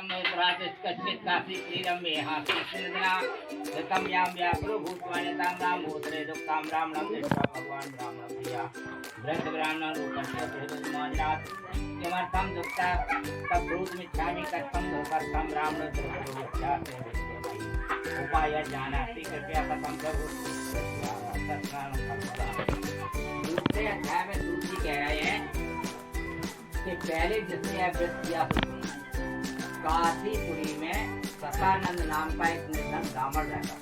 में प्रातिष्ठित काफी क्रीडम में हा कृष्णदना तम याम व्याकुल भूतवाने ताम राम भूतरे दुक्ताम राम नाम दृष्टा भगवान राम प्रिया व्रत ब्राह्मण रूपस्य प्रभुमानात किमर्थम दुक्ता तब भूत मिच्छामि कथम दुक्तम राम दुर्गुच्छाते उपाय जानाति कृपया कथम करो दूसरे अध्याय में दूसरी कह रहे हैं कि पहले जिसने यह व्रत किया काशीपुरी में सतानंद नाम का एक निर्धन ब्राह्मण रहता।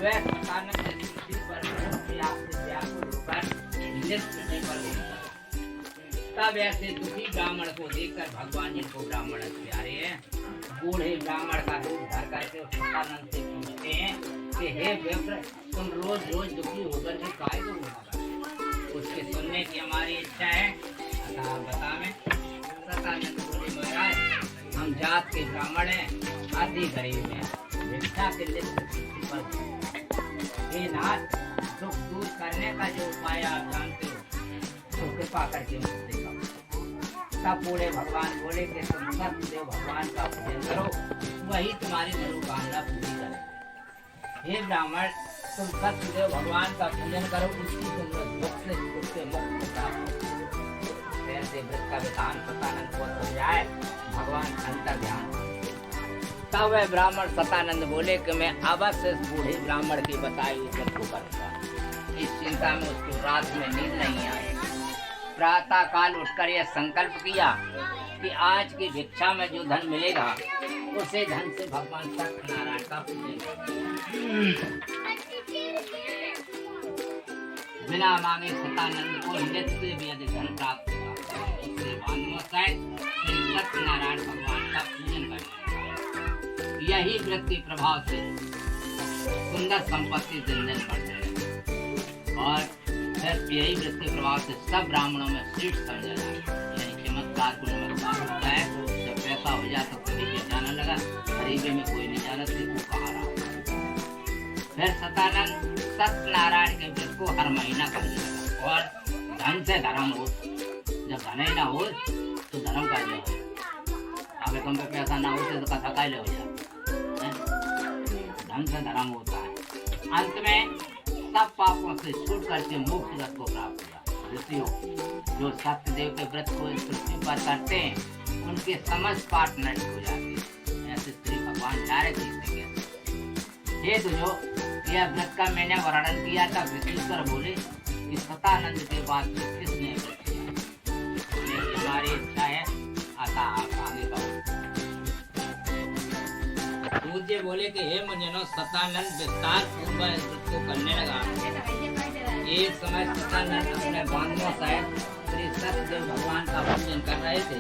वह सतानंद ऋषि पर व्याकुल होकर नृत्य नहीं कर देता। तब ऐसे दुखी ब्राह्मण को देखकर भगवान जिनको ब्राह्मण प्यारे हैं बूढ़े ब्राह्मण का रूप धर करके उस सतानंद से पूछते हैं कि हे विप्र तुम रोज रोज दुखी होकर के काय को घुमाता। उसके सुनने की हमारी इच्छा है अतः आप बता में। सतानंद बोले महाराज हम जात के ब्राह्मण हैं अति गरीब हैं भिक्षा के लिए हे नाथ दुख दूर करने का जो उपाय आप जानते हो तो कृपा करके मुझसे कहो। तब बूढ़े भगवान बोले कि तुम सत्यदेव भगवान का पूजन करो वही तुम्हारी मनोकामना पूरी करेंगे। हे ब्राह्मण तुम सत्यदेव भगवान का पूजन करो उसकी तुम दुख से मुक्त प्राप्त ऐसे व्रत का विधान सतानंद को समझाए भगवान अंतर ध्यान। तब वह ब्राह्मण सतानंद बोले कि मैं अवश्य इस बूढ़े ब्राह्मण की बताई हुई व्रत को करूंगा। इस चिंता में उसको रात में नींद नहीं आई। प्रातः काल उठकर यह संकल्प किया कि आज की भिक्षा में जो धन मिलेगा उसे धन से भगवान सत्यनारायण का पूजन बिना मांगे सतानंद को नित्य भी अधिक धन प्राप्त हुआ। उससे सत्यनारायण भगवान का पूजन करने यही व्रत के प्रभाव से सुंदर संपत्ति दिन दिन बढ़ते हैं और फिर यही व्रत के प्रभाव से सब ब्राह्मणों में श्रेष्ठ समझा जाए। यही चमत्कार को नमस्कार होता है। जब पैसा हो जाए तो गरीबी जाने लगा गरीबी में कोई नहीं जाना तो कहा रहा। फिर सतानंद सत्यनारायण के व्रत को हर महीना करने लगा और धन से धर्म हो। जब धन ही ना हो तो धर्म का ले हो। अगर तुम पे पैसा ना हो तो कथा का ले हो जाए। धन से धर्म होता है। अंत में सब पापों से छूट करके मोक्ष रस को प्राप्त हुआ। ऋषियों जो सत्यदेव के व्रत को इस पृथ्वी पर करते हैं उनके समस्त पाप नष्ट हो जाते हैं। ऐसे श्री भगवान सारे चीजें कहते हे तुझो यह व्रत का मैंने वर्णन किया था। विशेषकर बोले कि सतानंद के बाद किसने व्रत किया। हमारी इच्छा है अतः आप आगे कहो। पूज्य बोले कि हे मुनियों सतानंद विस्तार पूर्वक इस व्रत को करने लगा। एक समय सतानंद अपने बांधवों सहित श्री सत्यदेव भगवान का पूजन कर रहे थे।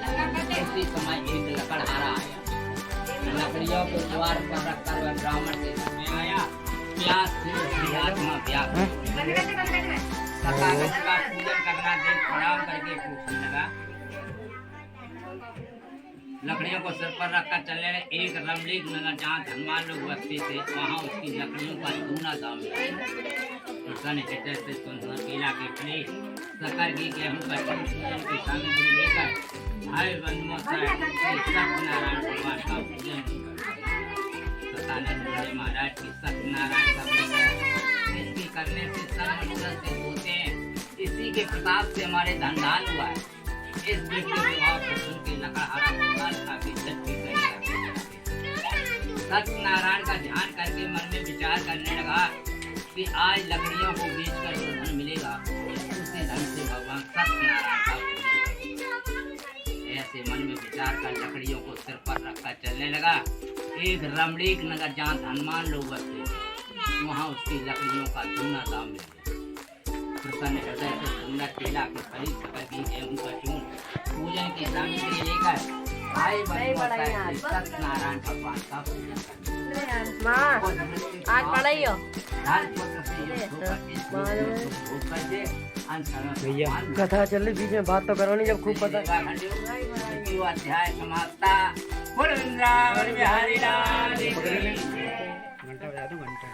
उसी समय एक लकड़हारा आया। लकड़ियों को द्वार पर रखकर वह ब्राह्मण के समय आया। प्यास से उसकी आत्मा व्याकुल सतानंद का पूजन करना देख प्रणाम करके पूछने लगा। लकड़ियों को सिर पर रखकर चलने लगे। एक रमणीक नगर जहाँ धनवान लोग बसते थे वहाँ उसकी लकड़ियों का दूना दाम केला के फले शक्कर की गेहूं का पूजन की सामग्री लेकर भाई बंधुओं सत्यनारायण भगवान का पूजन सतानंद बोले महाराज की सत्यनारायण का पूजन इसके करने से सब मनुष्य सिद्ध होते हैं। इसी के प्रताप से हमारे धन दान हुआ है। इस व्रत के प्रभाव से सुन के लकड़हारा भगवान काफी झटके सत्यनारायण का ध्यान करके मन में विचार करने लगा कि आज लकड़ियों को बेचकर जो धन मिलेगा उसी धन से भगवान सत्यनारायण का पूजन। ऐसे मन में विचार कर लकड़ियों को सिर पर रखकर चलने लगा। एक रमणीक नगर जहाँ धनवान लोग बसते थे वहाँ उसकी लकड़ियों का दूना दाम मिल गया। प्रसन्न हृदय से सुंदर केला के फली शक्कर की गेहूं का चूर्ण पूजन की सामग्री लेकर भाई सत्यनारायण भगवान का पूजन करना। आज पढ़ाइयो भैया कथा चल रही बीच में बात तो करो नहीं जब खूब पता। अध्याय समाप्ता। वृंदावन बिहारी लाल की घंटा बजा दो घंटा।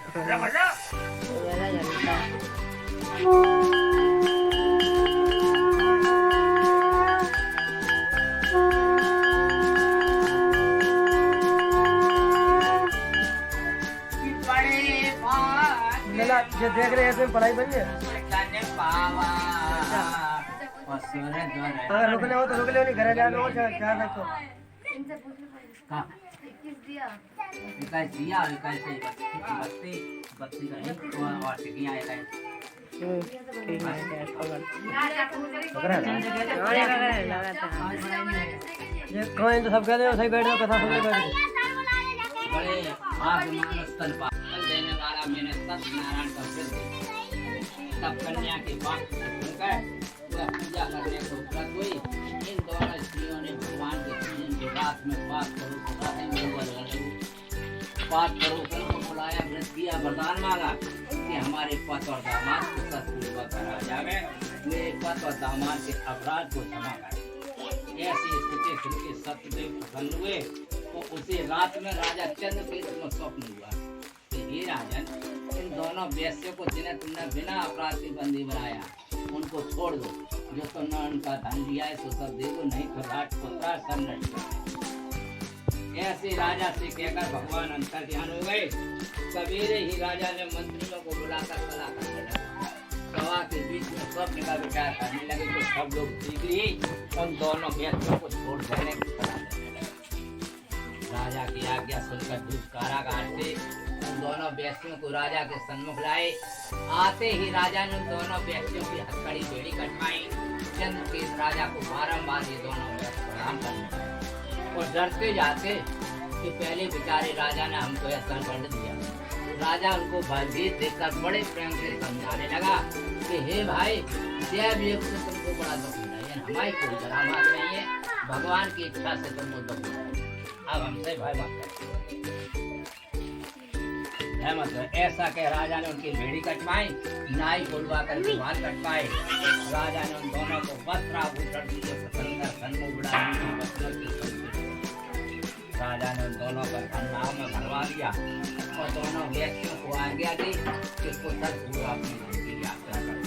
जो देख रहे हैं इसमें पढ़ाई बनी है। कन पावा असुर द्वार अगर रुकने हो तो रुक ले, नहीं घर जाना हो क्या रखो। का इकाई दिया इकाई से बत्ती बत्ती का एक और टिकियां है काई ये कोई तो सब कहते हैं सही बैठ जाओ, कथा सुन ले बैठ के। बड़े भाग मानस तन पाल देने वाला मैंने सत्यनारायण का सिद्ध तब कन्या के बात सुनकर वह पूजा करने को व्रत हुई। इन दोनों स्त्रियों ने भगवान के पूजन के रात में बात करो को बुलाया, व्रत किया, वरदान मांगा कि हमारे पति और दामाद को सत्पूर्वक करा जावे, मेरे पति और दामाद के अपराध को क्षमा करे। ऐसी स्थिति सुनकर सत्यदेव प्रसन्न हुए तो उसी रात में राजा चंद्रकेतु को स्वप्न हुआ कि हे राजन, इन दोनों वैश्यों को जिन्हें तुमने बिना अपराध के बंदी बनाया उनको छोड़ दो। जो तुमने उनका धन लिया है तो सब दे दो, नहीं तो राजपुत्र संरक्षण। ऐसे राजा से कहकर भगवान अंतर ध्यान हो गए। सवेरे ही राजा ने मंत्रियों को बुलाकर सलाह करने लगे। सभा के बीच में स्वप्न का विचार करने लगे तो सब लोग ठीक ही उन दोनों व्यक्तियों को छोड़ देने की सलाह देने लगे। राजा की आज्ञा सुनकर दूत कारागार से उन दोनों व्यक्तियों को राजा के सन्मुख लाए। आते ही राजा ने उन दोनों व्यक्तियों की हथकड़ी बेड़ी कटवाई। चंद्रकेतु राजा को बारंबार ये दोनों व्यक्ति प्रणाम करने लगे और डरते जाते कि पहले बेचारे राजा ने हमको यह दंड दिया। राजा उनको भयभीत देखकर बड़े प्रेम से समझाने लगा कि हे भाई, जैव योग से तुमको बड़ा दुख नहीं है, हमारी कोई करामात नहीं है, भगवान की इच्छा से तुमको दुख नहीं। अब हमसे भय मत करो। ऐसा कह राजा ने उनकी बेड़ी कटवाई, नाई बोलवा कर बाल कटवाए। राजा ने उन दोनों को वस्त्राभूषण दिए, सन्मुख बुलाया। राजा ने उन दोनों पर नाव में भरवा दिया और दोनों व्यक्तियों को आज्ञा दी कि पुत्र अपनी धन की यात्रा करो।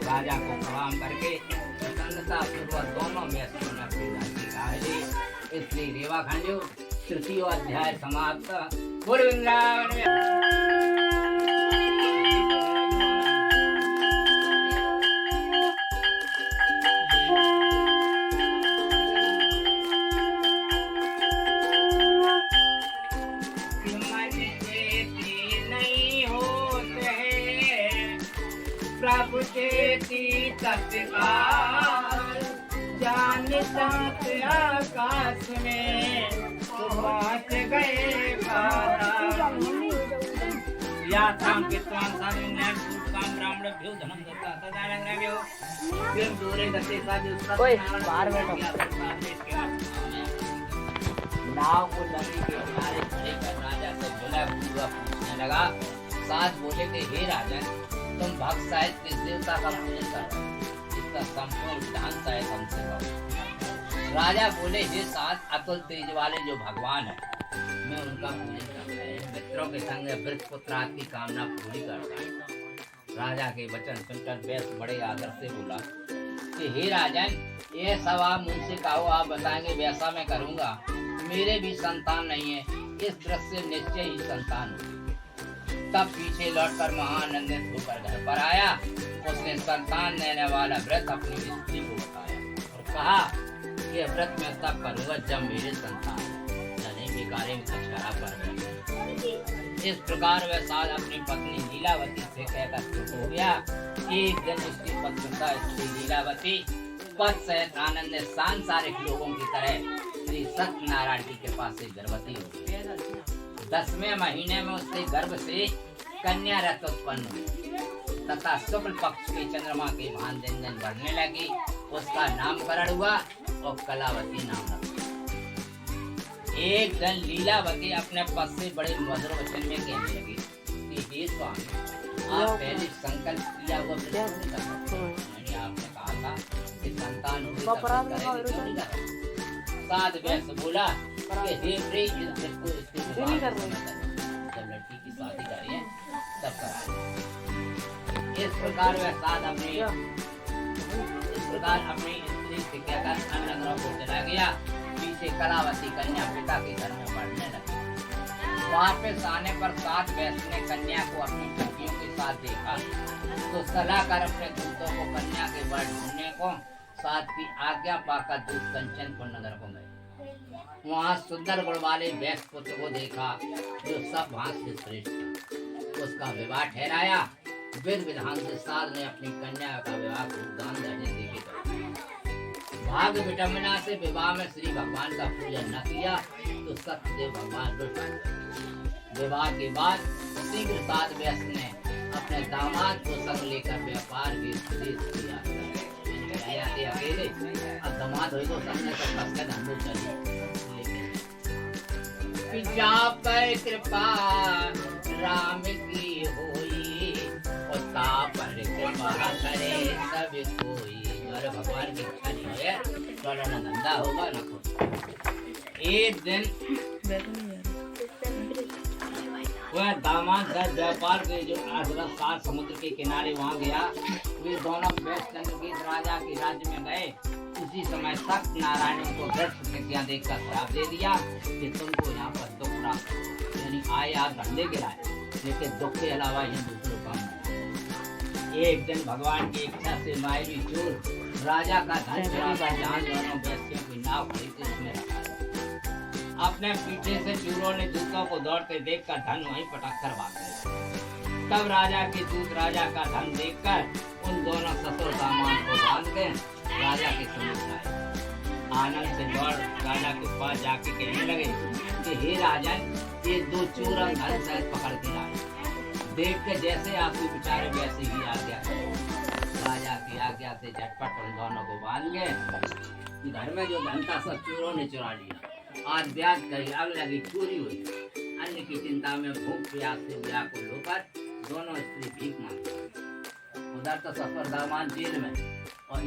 राजा को प्रणाम करके प्रसन्नता पूर्वक दोनों व्यक्तियों ने अपनी धन की राह ली। इसलिए रेवाखंड तृतीय अध्याय समाप्त। बोल वृंदावन प्रभु चेती तत्काल जानता आकाश में सुभाष गए यात्रां कृत्वां साधुन्यां काम ब्राह्मणेभ्यो धनं दत्ता तदानंग्रव्यो फिर दूरे गते साधु ओए बाहर बैठो। नाव को नदी के किनारे खड़े कर राजा से बुला हुआ पूछने लगा। साथ बोले कि हे राजन, तुम भक्त शायद किस देवता का पूजन कर रहे हो, इसका संपूर्ण विधान शायद हमसे कहो। राजा बोले, हे साथ अतुल तेज वाले जो भगवान है, मैं उनका पूजन करता है, मित्रों के संग वृक्ष पुत्र की कामना पूरी करता है। राजा के वचन सुनकर वैश्य बड़े आदर से बोला कि हे राजन, ये सब आप मुझसे कहो, आप बताएंगे वैसा मैं करूँगा। मेरे भी संतान नहीं है, इस दृश्य निश्चय ही संतान हो। तब पीछे लौटकर महानंदित होकर घर पर आया। उसने संतान देने वाला व्रत अपनी स्त्री को बताया और कहा कि व्रत में तब करूंगा जब मेरे संतान नहीं बिगाड़े कचहरा पर। इस प्रकार वह साल अपनी पत्नी लीलावती से कहकर चुप हो गया। एक दिन उसकी पत्नी लीलावती पद सहित आनंद सांसारिक लोगों की तरह श्री सत्यनारायण जी के पास से गर्भवती हो गई। 10वें महीने में उसके गर्भ से कन्या रथ उत्पन्न हुई तथा शुक्ल पक्ष के चंद्रमा के भान दिन दिन बढ़ने लगी। उसका नामकरण हुआ और कलावती नाम रखा। एक दिन लीलावती अपने पद से बड़े मधुर वचन में कहने लगी कि हे स्वामी, आप पहले संकल्प किया हुआ आपने कहा था कि संतान होगी। साध वैश्य बोला कि हे प्रिय, जब लड़की की शादी करिए तब कराए। इस प्रकार वह साध अपनी स्त्री से कहकर अन्य ग्रह को चला गया। पीछे कलावती कन्या पिता के घर में पढ़ने लगी। वापस आने पर साध वैश्य ने कन्या को अपनी सखियों के साथ देखा तो सलाह कर अपने दूतों को कन्या के वर ढूंढने को, साथ की आज्ञा पाकर दूत कंचनपुर नगर को गए। वहाँ सुंदर गुण वाले वैश्य पुत्र को देखा जो सब भांत से श्रेष्ठ। उसका विवाह ठहराया। विधि विधान से साध ने अपनी कन्या का विवाह दान दहेज देके कर। भाग्य विटंबना से विवाह में श्री भगवान का पूजन न किया तो सत्यदेव भगवान रुष्ट हुए। विवाह के बाद शीघ्र साध व्यस्त ने अपने दामाद को संग लेकर व्यापार के देश की यात्रा की। अकेले अब दामाद हुई तो संग ने तो फंस के धंधो चली। पिता पर कृपा राम की होई और पर कृपा करे सब कोई। अरे भगवान की इच्छा नहीं है तो ना धंधा होगा ना कुछ। एक दिन वह दामाद सर व्यापार के जो आसरा सात समुद्र के किनारे वहाँ गया। वे दोनों वैश्यचंद्र के राजा के राज्य में गए। उसी समय सख्त नारायण को दृढ़ प्रतिज्ञा देकर श्राप दे दिया कि तुमको यहाँ पर दुख प्राप्त, यानी आए आप धंधे गिराए लेकिन दुख के अलावा यहाँ दूसरे काम नहीं। एक दिन भगवान की इच्छा से मायवी चोर राजा का धन चुरा कर जहाँ दोनों वैश्यों की नाव खड़ी थी उसमें रखा। अपने पीछे से चोरों ने दूतों को दौड़ते देखकर धन वहीं पटक कर भाग गए। तब राजा के दूत राजा का धन देखकर उन दोनों ससुर सामान को बांध के राजा के समीप आए। आनंद से दौड़ राजा के पास जाके कहने लगे कि हे राजन, ये दो चोर धन सहित पकड़ के लाए। देख के जैसे आपके विचार वैसे ही आज्ञा करो। राजा की आज्ञा से झटपट उन दोनों को बांध गए। घर में जो धन था सब चोरों ने चुरा लिया। आज ब्याज कही आग लगी चोरी हुई। अन्य की चिंता में भूख प्यास से व्याकुल होकर दोनों स्त्री भीख मांगती। उधर तो सफर दामान जेल में और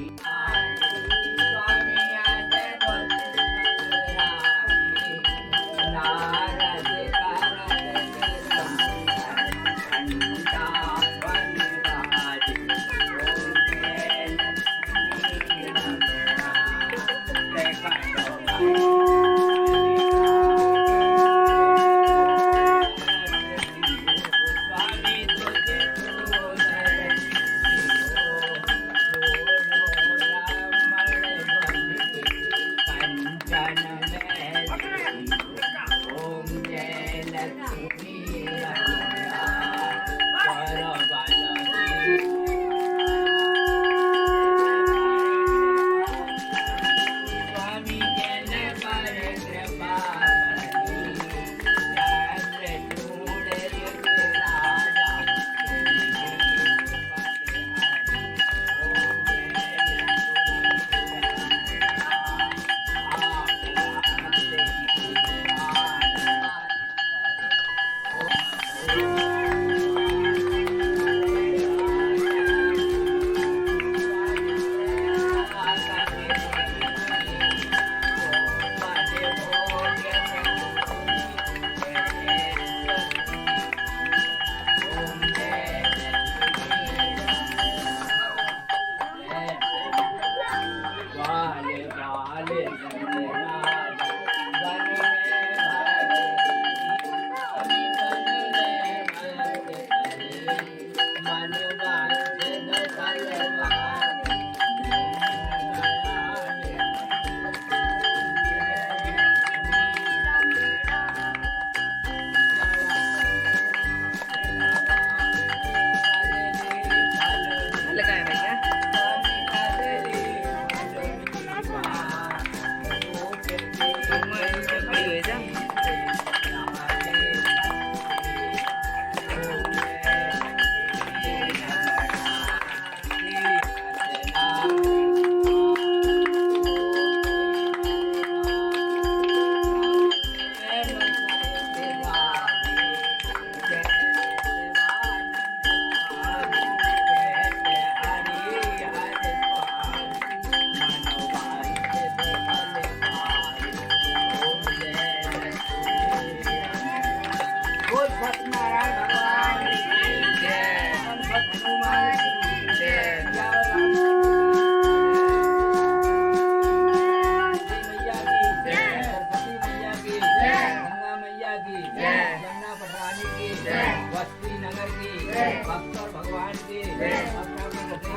भक्त और भगवान की, अपने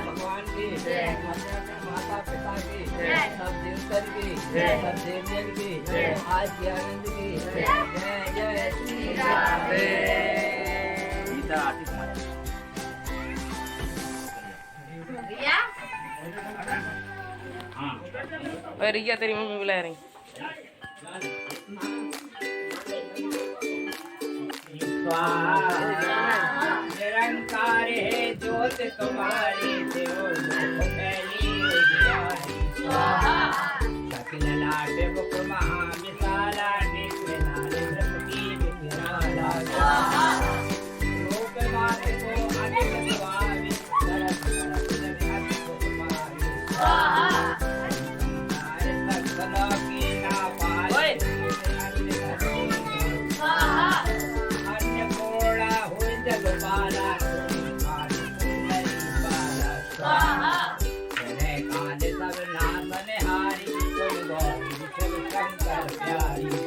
भगवान की, अपने माता पिता की, सब देवतन की, सब देवजन की, आज के आनंद की, जय जय श्री राम। सीता आरती तुम्हारी। हाँ और रिया तेरी मम्मी बुला रही। निरंकार है ज्योत तुम्हारी, सकल लाट बुक महाविशाला, रूप मात को अधिक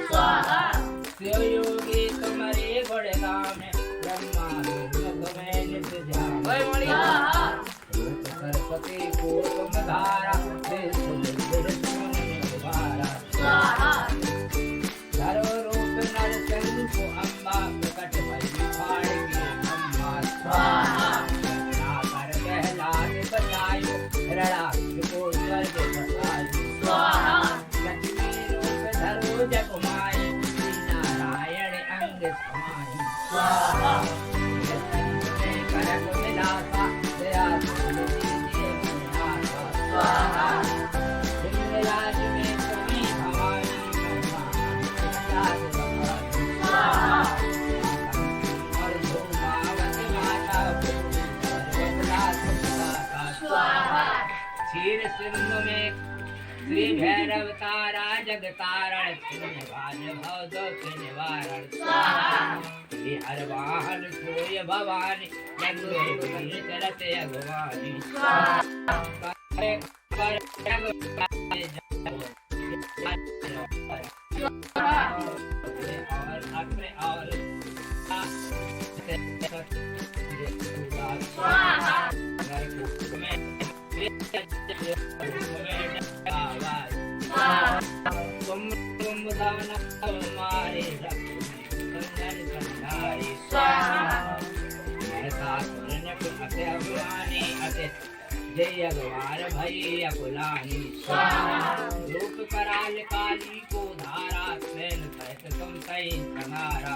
स्वामी, योगी तुम्हारे बड़े नाम ब्रह्मा तुम्हें नित्य ध्यान, सरस्वती को तुम धारा, धरो रूप नर चंद्र को अम्बा, प्रकट भई फाड़ की अम्बा, कर कहलात बचायो, रणा को स्वर्ग बसायो, लक्ष्मी रूप धरो जग माई, नारायण अंग समाई, करक विलासा दया राज में तुम्ही भवानी, और धूमावत माता क्षीर सिंधु में श्री भैरव तारा, जग तारण भाज भव निवारण, श्री हर वाहन सोय भवानी, चलत अगवानी, जय अगवार भई अकुलानी, रूप कराल काली को धारा, सेन कहत तुम कई कनारा,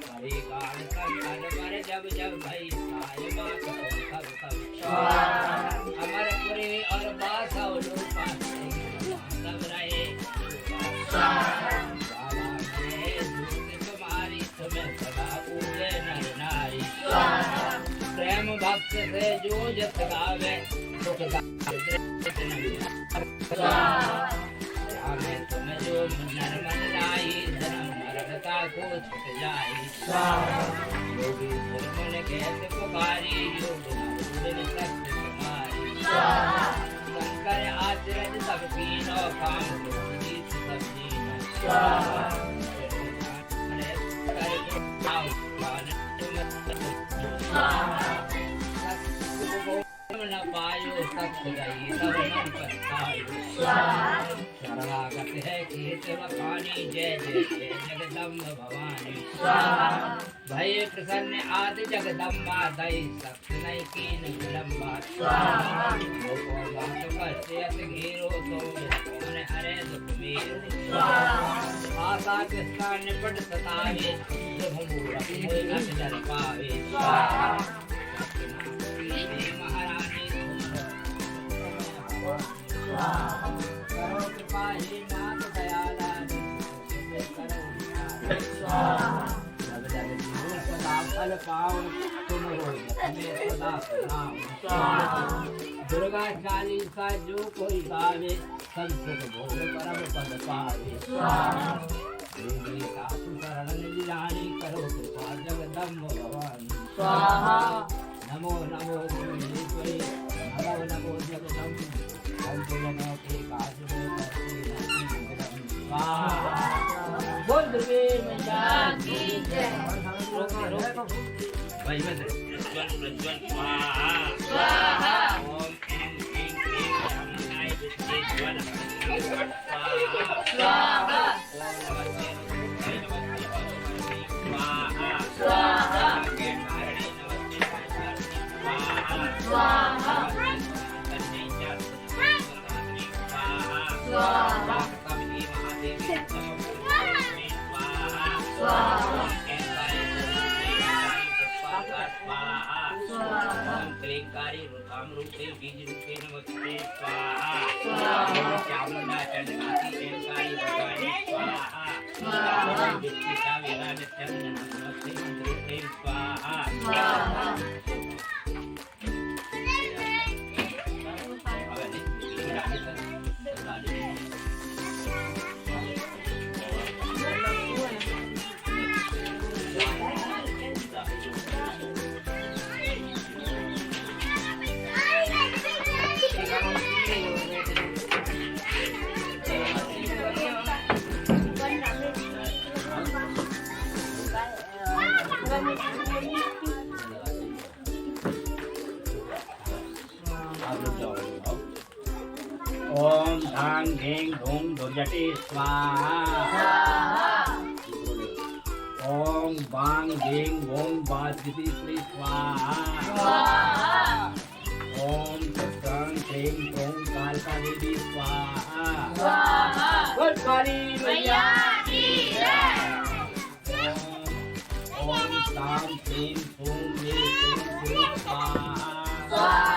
हरि गान संतन पर जब जब भई साय मात को सब अमरपुरी और बासव रूपा, सब रहे बाबा ने दूत तुम्हारी, तुम्हें सदा पूजे नर नारी, प्रेम भक्त से जो जस गावे, सुख तुम जो नर मन लाई, धर्म मरता को छुट जाई, योगी मन कहत पुकारी, योग दिन सत्य तुम्हारी, शंकर आचरण सब कीनो, काम जीत सब जीनो, न पायो सत्य गई तब मन पछतायो, शरणागत है कीर्ति बखानी, जय जय जय जगदम्ब भवानी, भय प्रसन्न आदि जगदम्बा, दई सत्य नहीं कीन विलंबा, बात पश्यत घेरो तो कौन हरे दुख मेरो, आशा कृष्णा निपट सतावे, मूरख न डर पावे, महारानी करो कृपा हे नाथ दयाला, सदा फल पाओ तुम सदा प्रणाम, दुर्गा चालीसा जो कोई गावे, सब सुख भोग परम पद पावे, देवी सासु शरण निजानी, करो कृपा जगदम्ब भवानी, नमो नमो भुवनेश्वरी, नमो नमो जगदम्ब, संतुलनों के काज में करती रहती जगदम्ब, बोल दुर्गे मैया की जय। भाई में प्रज्वल प्रज्वल स्वाहा स्वाहा ओम ऐं ह्रीं क्लीं ब्रह्मणाय विद्महे ज्वल स्वाहा स्वाहा स्वाहा नमस्ते नारायणी नमस्ते स्वाहा स्वाहा कन्या स्वाहा स्वाहा कमली महादेवी स्वाहा स्वाहा क्लींकारी रूपाम रूपे बीज रूपे नमस्ते स्वाहा स्वाहा चामुंडा चंडकाती क्लींकारी भगवानी स्वाहा स्वाहा विद्या वेदा नित्यं नमस्ते रूपे स्वाहा स्वाहा ओम धां घें धूं धुर्जटे स्वाहा ओम बांग घें गों बाजगति श्री स्वाहा ओम सत्संग घें गों कालका देवी स्वाहा बोल काली मैया की जय ओम ताम ह्रीं धूं मे धूं स्वाहा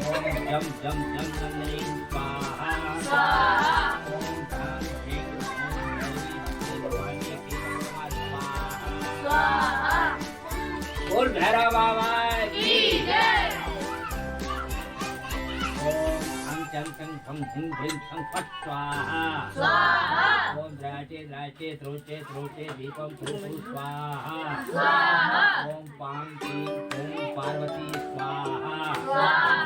ओम जम जम जम नंदनी स्वाहा स्वाहा ओम धां घें भगवानी की स्वाहा बोल भैरव बाबा की जय ओम हं चं चं फं धिं धिं फं फट स्वाहा स्वाहा ओम द्राटे द्राटे त्रोटे त्रोटे दीपम फुरु स्वाहा स्वाहा ओम पां क्लीं ओम पार्वती स्वाहा स्वाहा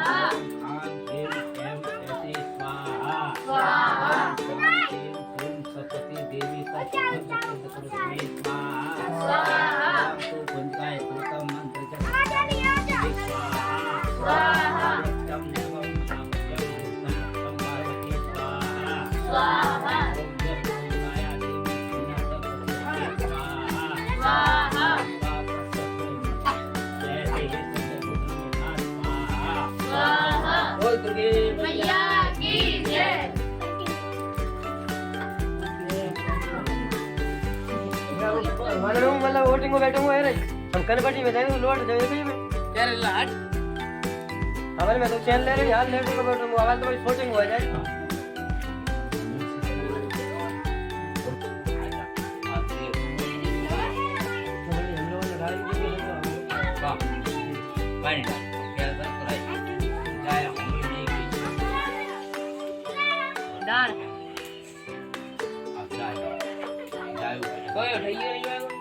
सरस्वती देवी मैया की जय मतलब वोटिंग को बैठूंगा है हम कनपट्टी में जाएंगे लौट जाएंगे में यार लाट हमारे में तो चैन ले रहे यार लेट को बैठूंगा आवाज तो वोटिंग हो जाए डाल कोई उठाइए नहीं आएगा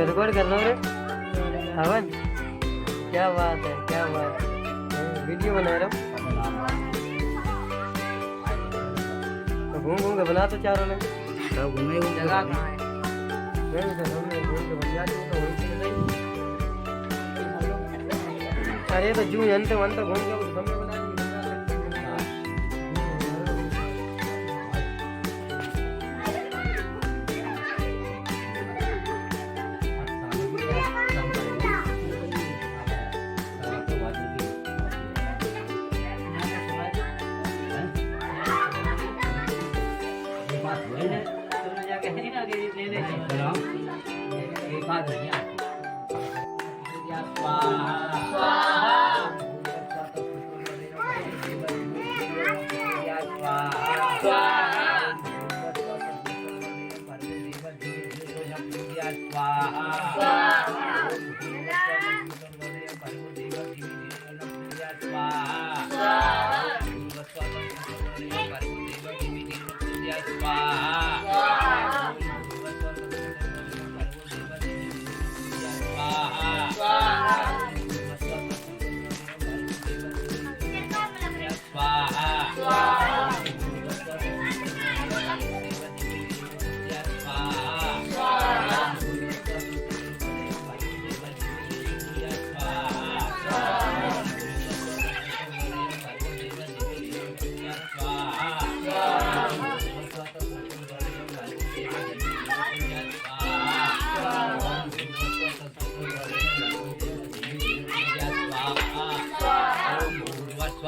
रिकॉर्ड कर रहा हूँ रे अवन क्या बात है वीडियो बना रहा हूँ घूम घूम के बना तो चारों ने घूमे जगह कहाँ है अरे तो जू अंत घूम के बना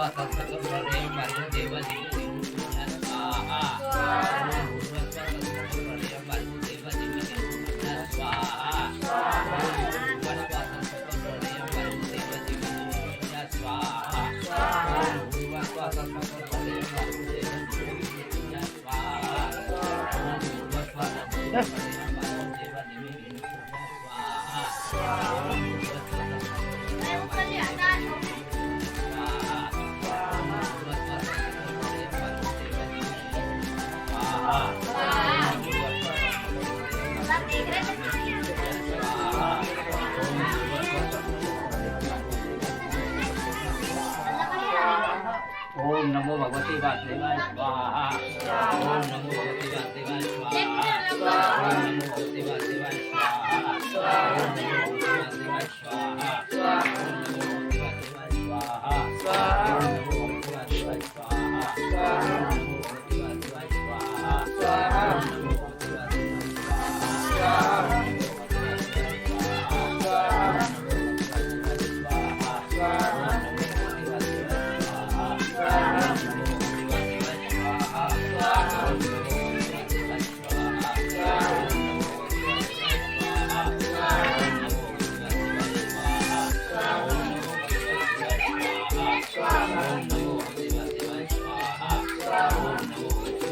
स्वाहा सकलप्रलयं भर्गो देवस्य धीमहि स्वाहा ओम भूर्भुवस्सुः सकलप्रलयं भर्गो देवस्य धीमहि स्वाहा ओम भूर्भुवस्सुः सकलप्रलयं भर्गो देवस्य धीमहि स्वाहा ओम भूर्भुवस्सुः सकलप्रलयं भर्गो देवस्य धीमहि स्वाहा ओम भूर्भुवस्सुः सकलप्रलयं भर्गो देवस्य धीमहि स्वाहा ओम ओम नमो भगवते वासुदेवाय स्वाहा ओम नमो भगवते वासुदेवाय स्वाहा ओम नमो भगवते वासुदेवाय स्वाहा ओम नमो भगवते वासुदेवाय स्वाहा ओम नमो भगवते वासुदेवाय स्वाहा ओम नमो भगवते वासुदेवाय स्वाहा ओम नमो भगवते वासुदेवाय स्वाहा ओम नमो भगवते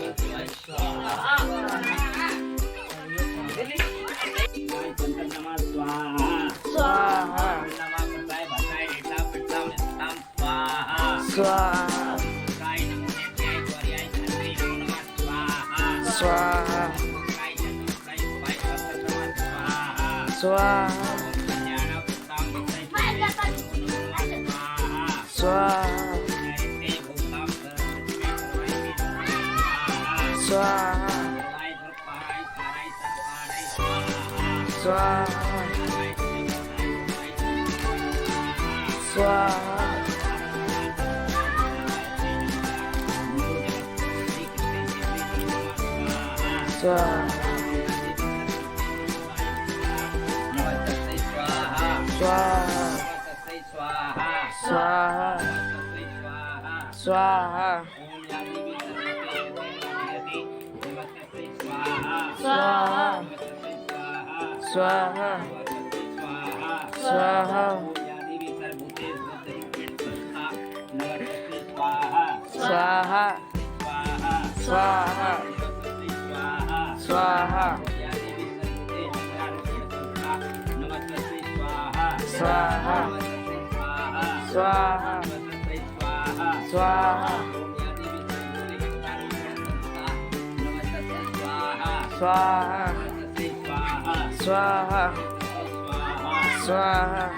वासुदेवाय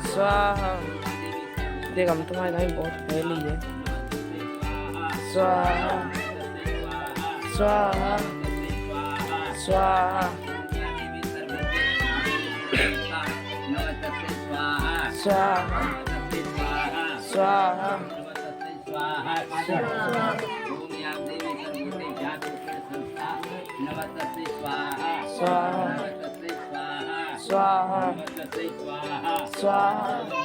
स्वाहा देख हम तुम्हारे भाई बहुत फैली है। स्वाहा स्वाहा स्वाहा स्वाहा स्वाहा स्वाहा स्वाहा स्वाहा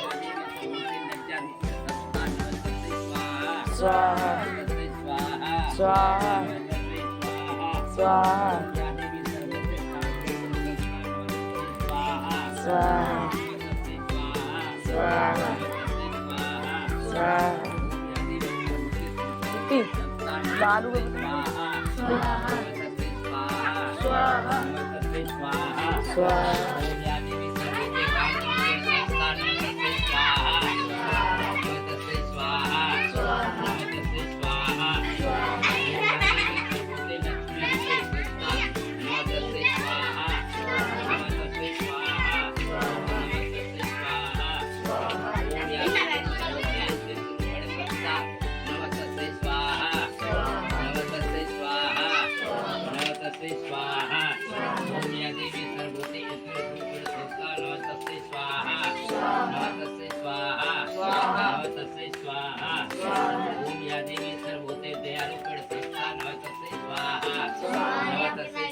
स्वाहा स्वाहा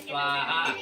स्वाहा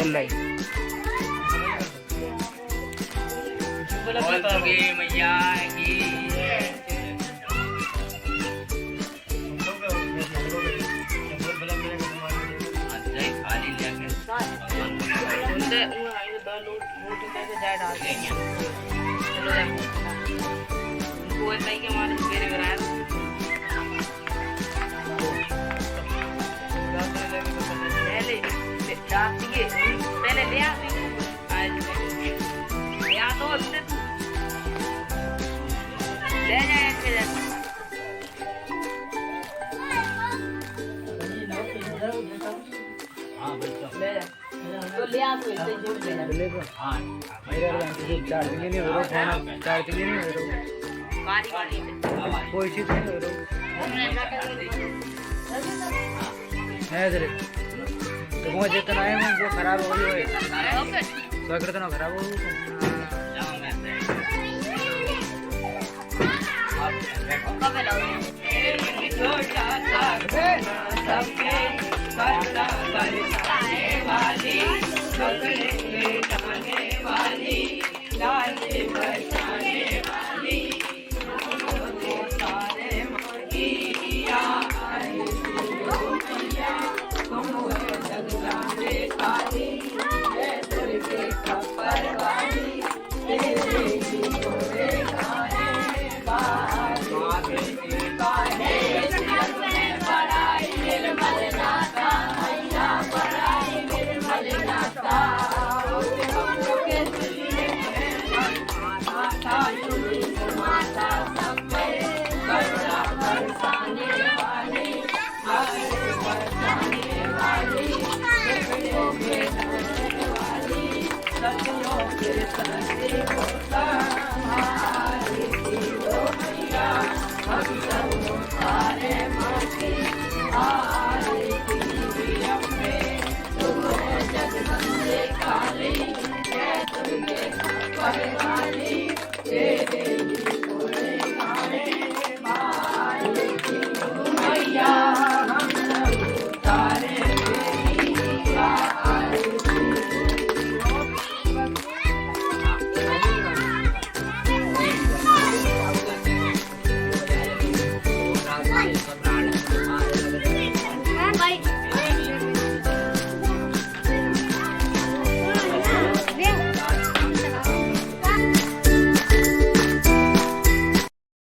चल रही बोल दुर्गे मैया की जय खाली लेके उनसे दो रोटी लेके जाए डाल देंगे चलो जाए उनको ऐसा ही के मारे मेरे घर आया पहले ले आ तो ले जाए ऐसे हाँ बच्चा ले जा तो ले आ तो ऐसे जोड़ देना हाँ चार्जिंग नहीं हो रहा फोन चार्जिंग नहीं हो रहा कारी कोई चीज नहीं हो रहा है इधर तो वो जितना है वो खराब हो गई है ओके तो अगर तो खराब हो कब लाओ हाँ